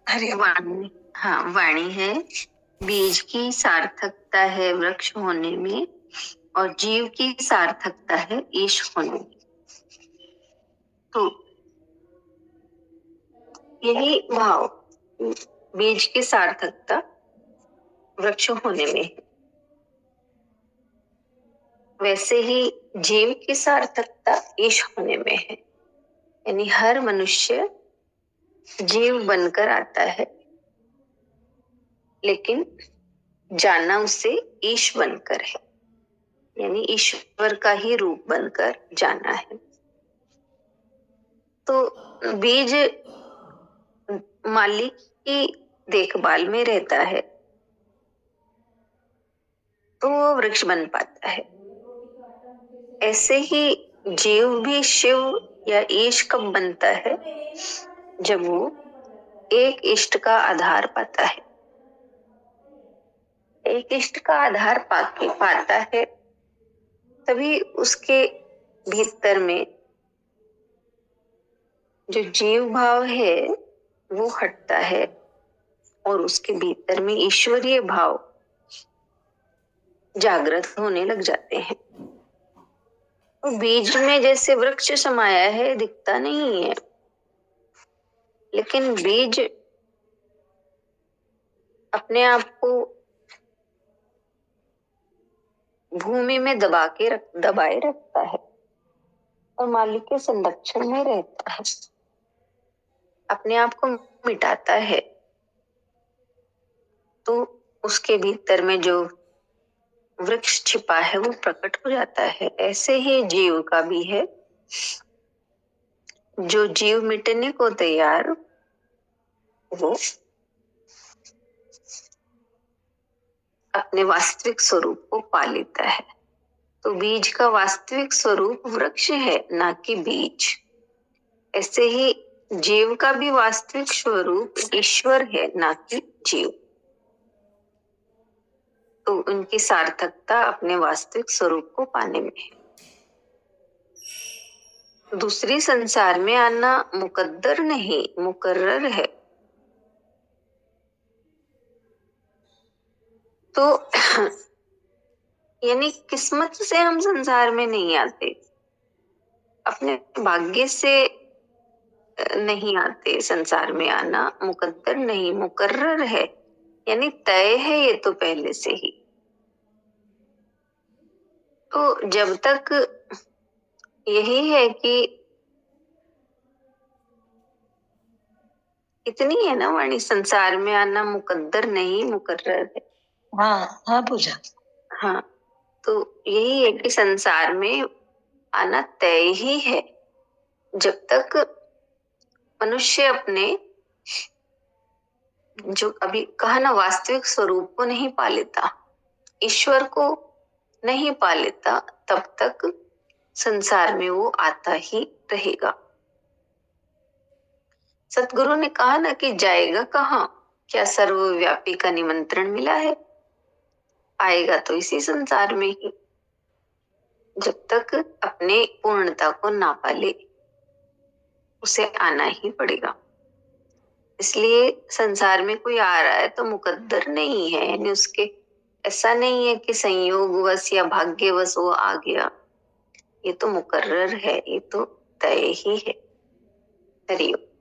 हरिओम। वाणी, हाँ, वाणी है, बीज की सार्थकता है वृक्ष होने में और जीव की सार्थकता है ईश होने में। तो यही भाव बीज की सार्थकता वृक्ष होने में है। वैसे ही जीव की सार्थकता ईश होने में है। यानी हर मनुष्य जीव बनकर आता है, लेकिन जाना उसे ईश बनकर है, यानी ईश्वर का ही रूप बनकर जाना है। तो बीज माली की देखभाल में रहता है तो वो वृक्ष बन पाता है। ऐसे ही जीव भी शिव या ईश कब बनता है? जब वो एक इष्ट का आधार पाता है। एक इष्ट का आधार पाता है, तभी उसके भीतर में जो जीव भाव है वो हटता है और उसके भीतर में ईश्वरीय भाव जागृत होने लग जाते हैं। तो बीज में जैसे वृक्ष समाया है, दिखता नहीं है, लेकिन बीज अपने आप को भूमि में दबाए रखता है और मालिक के संरक्षण में रहता है, अपने आप को मिटाता है। तो उसके भीतर में जो वृक्ष छिपा है वो प्रकट हो जाता है। ऐसे ही जीव का भी है। जो जीव मिटने को तैयार, वो अपने वास्तविक स्वरूप को पा लेता है। तो बीज का वास्तविक स्वरूप वृक्ष है, ना कि बीज। ऐसे ही जीव का भी वास्तविक स्वरूप ईश्वर है, ना कि जीव। तो उनकी सार्थकता अपने वास्तविक स्वरूप को पाने में है। दूसरी संसार में आना मुकद्दर नहीं, मुकर्रर है। तो यानी किस्मत से हम संसार में नहीं आते, अपने भाग्य से नहीं आते। संसार में आना मुकद्दर नहीं, मुकर्रर है, यानी तय है ये तो पहले से ही। तो जब तक यही है कि इतनी है ना वाणी, संसार में आना मुकद्दर नहीं, मुकर्रर है। हाँ हाँ पूजा। हाँ, तो यही है कि संसार में आना तय ही है। जब तक मनुष्य अपने जो अभी कहा ना वास्तविक स्वरूप को नहीं पा लेता, ईश्वर को नहीं पा लेता, तब तक संसार में वो आता ही रहेगा। सतगुरु ने कहा ना कि जाएगा कहाँ, क्या सर्वव्यापी का निमंत्रण मिला है? आएगा तो इसी संसार में ही। जब तक अपने पूर्णता को ना पाले, उसे आना ही पड़ेगा। इसलिए संसार में कोई आ रहा है तो मुकद्दर नहीं है, यानी उसके ऐसा नहीं है कि संयोगवश या भाग्यवश वो आ गया। ये तो मुकर्रर है, ये तो तय ही है। हरिओम।